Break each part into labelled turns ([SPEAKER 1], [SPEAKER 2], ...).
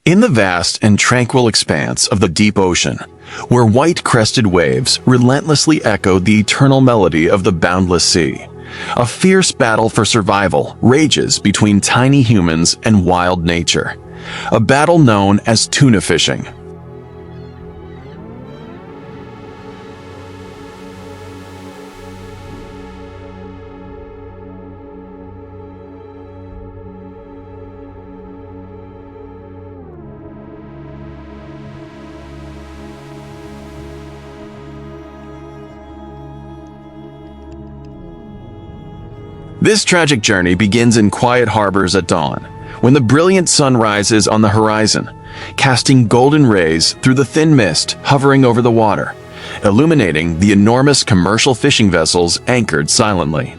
[SPEAKER 1] In the vast and tranquil expanse of the deep ocean, where white-crested waves relentlessly echoed the eternal melody of the boundless sea, a fierce battle for survival rages between tiny humans and wild nature, a battle known as tuna fishing. This tragic journey begins in quiet harbors at dawn, when the brilliant sun rises on the horizon, casting golden rays through the thin mist hovering over the water, illuminating the enormous commercial fishing vessels anchored silently.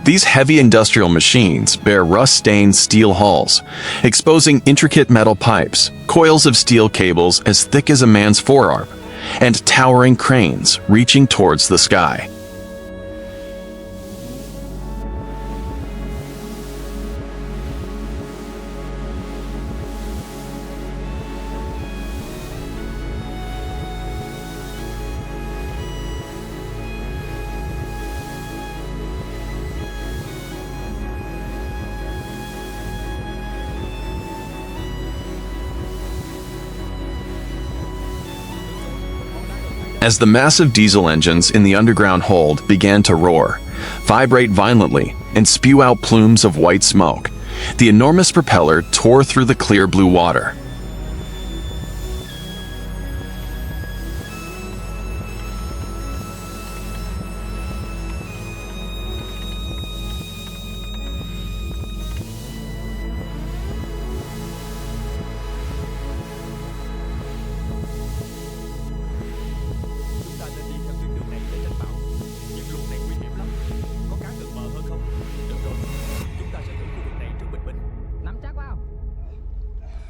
[SPEAKER 1] These heavy industrial machines bear rust-stained steel hulls, exposing intricate metal pipes, coils of steel cables as thick as a man's forearm, and towering cranes reaching towards the sky. As the massive diesel engines in the underground hold began to roar, vibrate violently, and spew out plumes of white smoke, the enormous propeller tore through the clear blue water.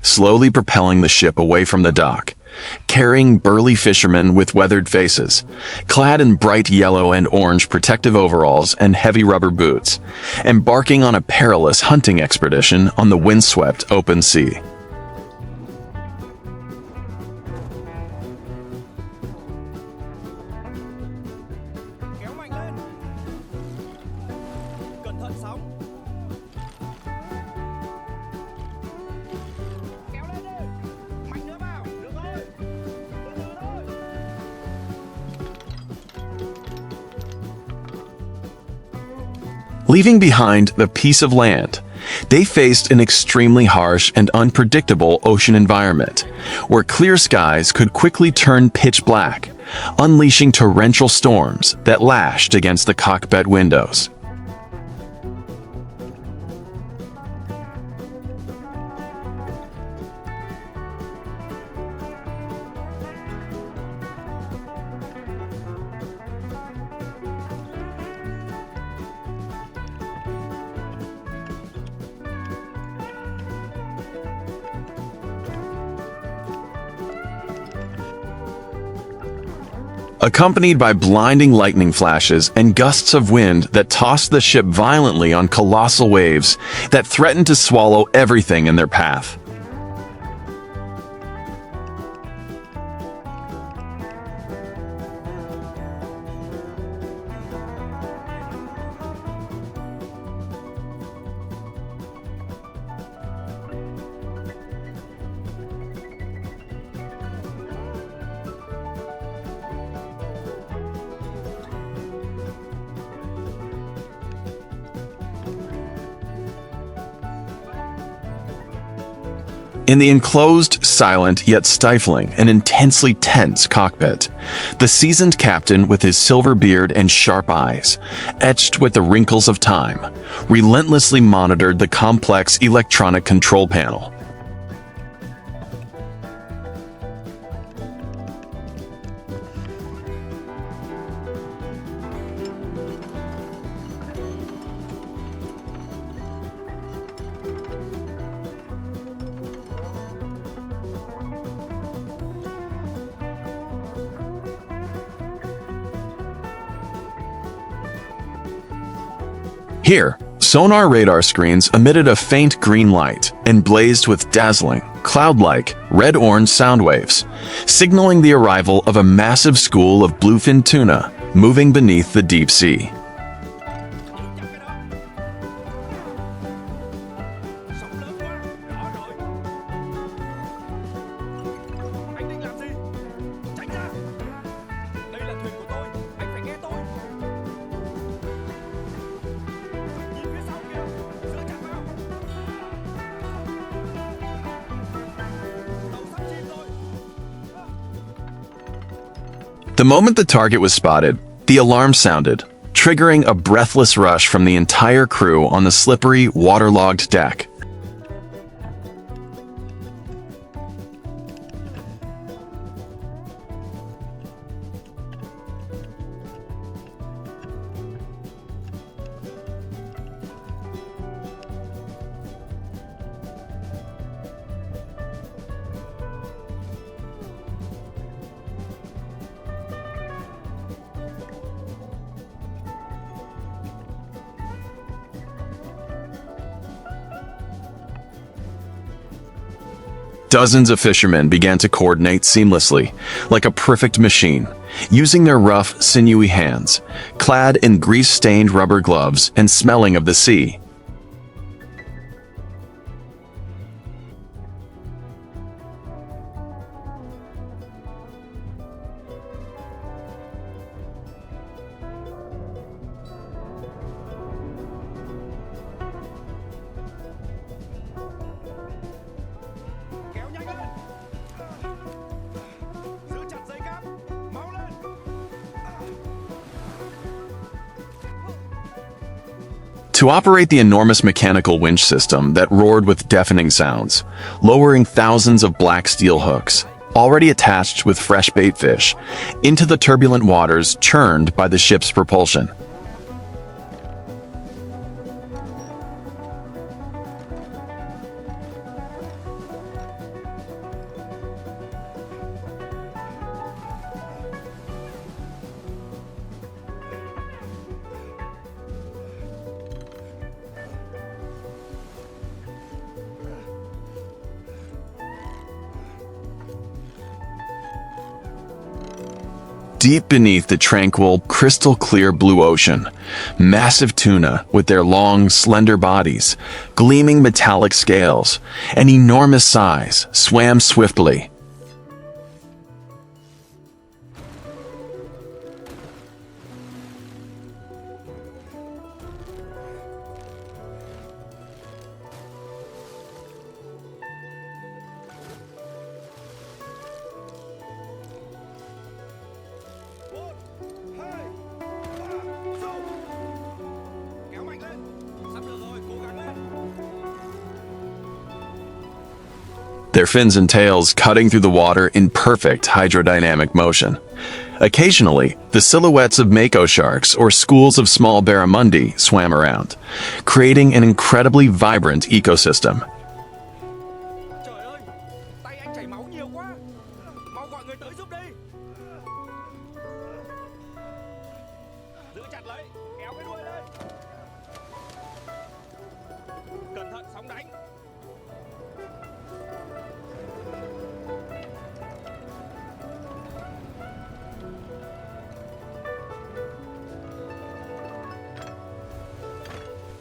[SPEAKER 1] Slowly propelling the ship away from the dock, carrying burly fishermen with weathered faces, clad in bright yellow and orange protective overalls and heavy rubber boots, embarking on a perilous hunting expedition on the windswept open sea. Leaving behind the peace of land, they faced an extremely harsh and unpredictable ocean environment, where clear skies could quickly turn pitch black, unleashing torrential storms that lashed against the cockpit windows. Accompanied by blinding lightning flashes and gusts of wind that tossed the ship violently on colossal waves that threatened to swallow everything in their path. In the enclosed, silent, yet stifling and intensely tense cockpit, the seasoned captain with his silver beard and sharp eyes, etched with the wrinkles of time, relentlessly monitored the complex electronic control panel. Here, sonar radar screens emitted a faint green light and blazed with dazzling, cloud-like, red-orange sound waves, signaling the arrival of a massive school of bluefin tuna moving beneath the deep sea. The moment the target was spotted, the alarm sounded, triggering a breathless rush from the entire crew on the slippery, waterlogged deck. Dozens of fishermen began to coordinate seamlessly, like a perfect machine, using their rough, sinewy hands, clad in grease-stained rubber gloves and smelling of the sea. To operate the enormous mechanical winch system that roared with deafening sounds, lowering thousands of black steel hooks, already attached with fresh bait fish, into the turbulent waters churned by the ship's propulsion. Deep beneath the tranquil, crystal-clear blue ocean, massive tuna with their long, slender bodies, gleaming metallic scales, and enormous size swam swiftly. Their fins and tails cutting through the water in perfect hydrodynamic motion. Occasionally, the silhouettes of mako sharks or schools of small barramundi swam around, creating an incredibly vibrant ecosystem.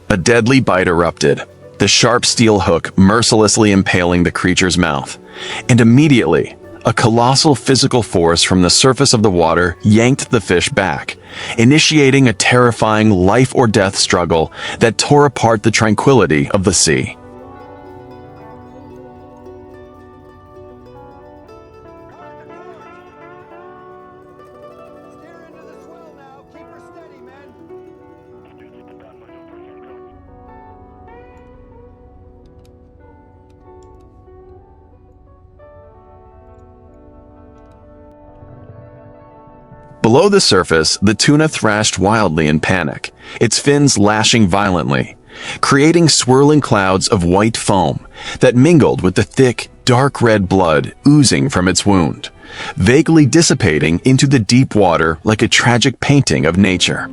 [SPEAKER 1] A deadly bite erupted, the sharp steel hook mercilessly impaling the creature's mouth, and immediately, a colossal physical force from the surface of the water yanked the fish back, initiating a terrifying life-or-death struggle that tore apart the tranquility of the sea. Below the surface, the tuna thrashed wildly in panic, its fins lashing violently, creating swirling clouds of white foam that mingled with the thick, dark red blood oozing from its wound, vaguely dissipating into the deep water like a tragic painting of nature.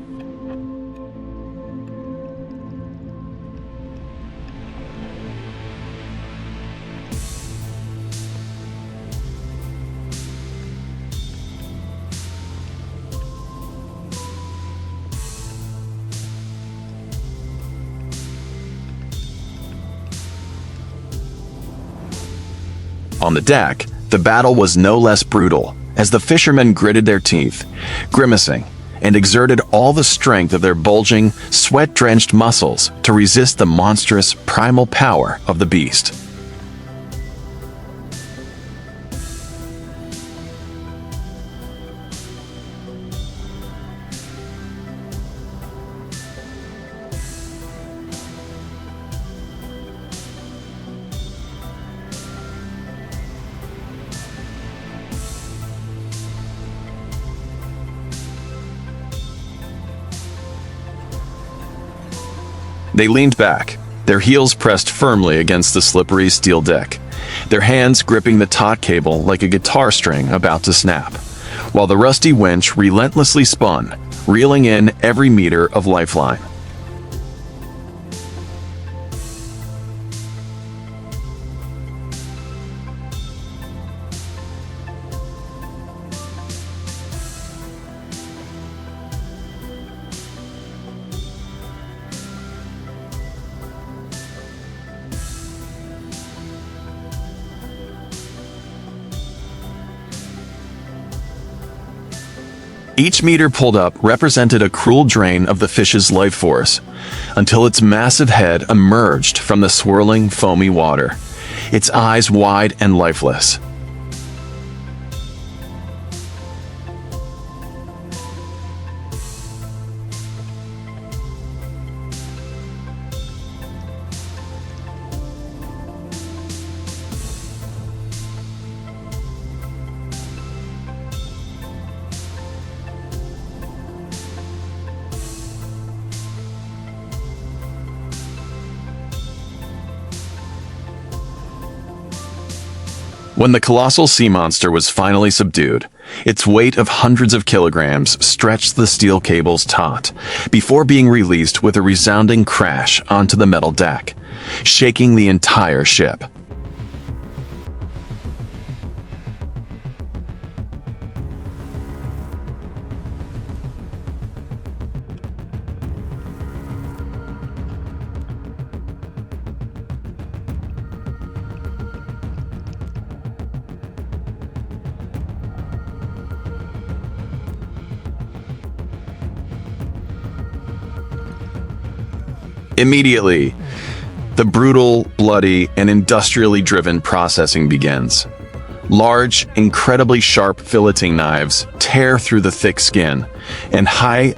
[SPEAKER 1] On the deck, the battle was no less brutal, as the fishermen gritted their teeth, grimacing, and exerted all the strength of their bulging, sweat-drenched muscles to resist the monstrous, primal power of the beast. They leaned back, their heels pressed firmly against the slippery steel deck, their hands gripping the taut cable like a guitar string about to snap, while the rusty winch relentlessly spun, reeling in every meter of lifeline. Each meter pulled up represented a cruel drain of the fish's life force, until its massive head emerged from the swirling, foamy water, its eyes wide and lifeless. When the colossal sea monster was finally subdued, its weight of hundreds of kilograms stretched the steel cables taut, before being released with a resounding crash onto the metal deck, shaking the entire ship. Immediately, the brutal, bloody, and industrially driven processing begins. Large, incredibly sharp filleting knives tear through the thick skin, and high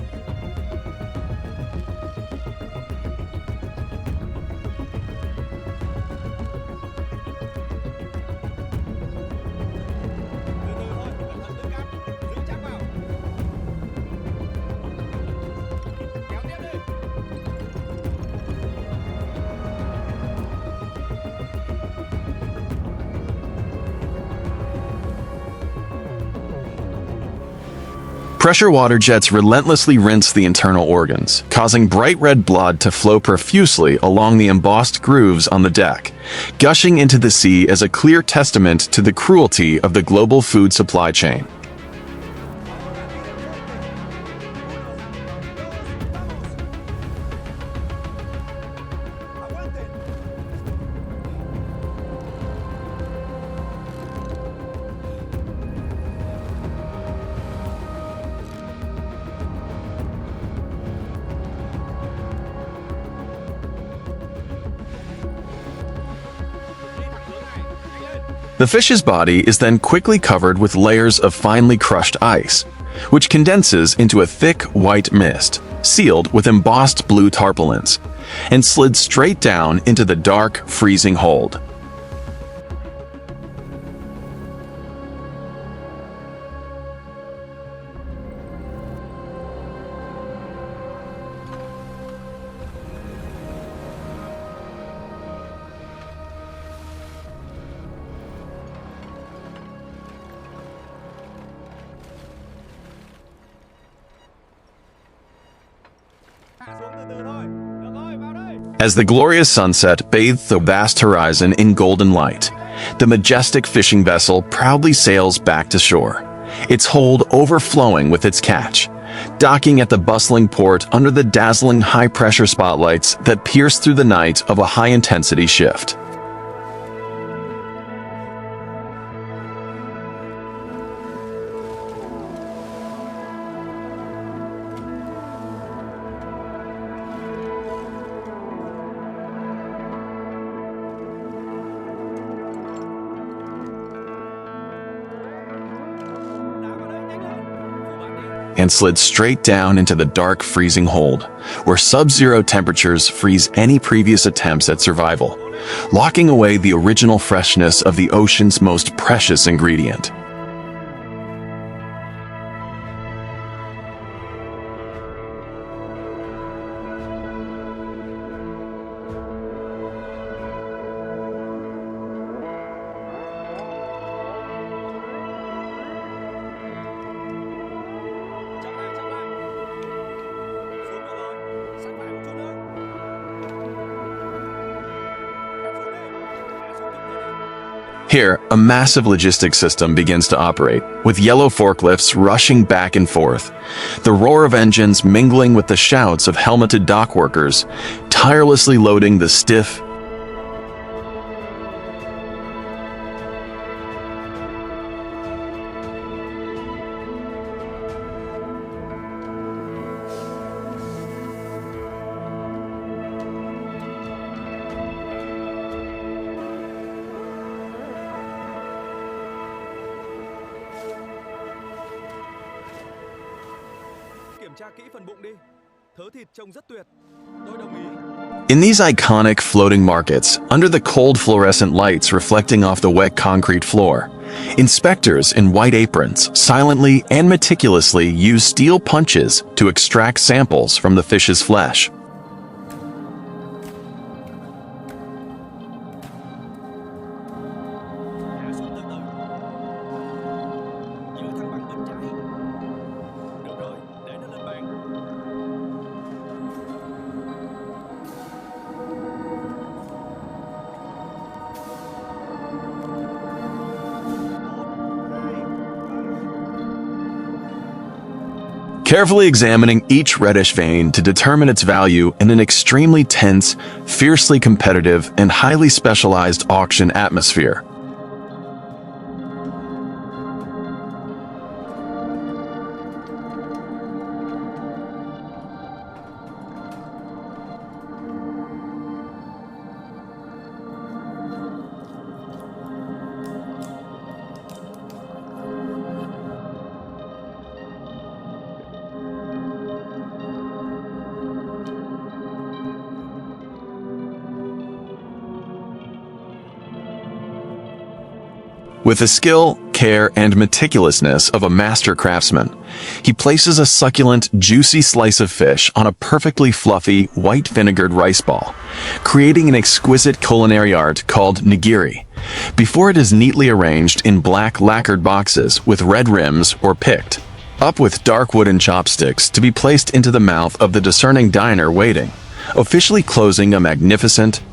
[SPEAKER 1] pressure water jets relentlessly rinse the internal organs, causing bright red blood to flow profusely along the embossed grooves on the deck, gushing into the sea as a clear testament to the cruelty of the global food supply chain. The fish's body is then quickly covered with layers of finely crushed ice, which condenses into a thick white mist, sealed with embossed blue tarpaulins, and slid straight down into the dark, freezing hold. As the glorious sunset bathed the vast horizon in golden light, the majestic fishing vessel proudly sails back to shore, its hold overflowing with its catch, docking at the bustling port under the dazzling high-pressure spotlights that pierce through the night of a high-intensity shift. and slid straight down into the dark, freezing hold, where sub-zero temperatures freeze any previous attempts at survival, locking away the original freshness of the ocean's most precious ingredient. Here, a massive logistics system begins to operate, with yellow forklifts rushing back and forth, the roar of engines mingling with the shouts of helmeted dock workers, tirelessly loading the stiff, In these iconic floating markets, under the cold fluorescent lights reflecting off the wet concrete floor, inspectors in white aprons silently and meticulously use steel punches to extract samples from the fish's flesh. Carefully examining each reddish vein to determine its value in an extremely tense, fiercely competitive, and highly specialized auction atmosphere. With the skill, care, and meticulousness of a master craftsman, he places a succulent, juicy slice of fish on a perfectly fluffy, white vinegared rice ball, creating an exquisite culinary art called nigiri, before it is neatly arranged in black lacquered boxes with red rims or picked, up with dark wooden chopsticks to be placed into the mouth of the discerning diner waiting, officially closing a magnificent,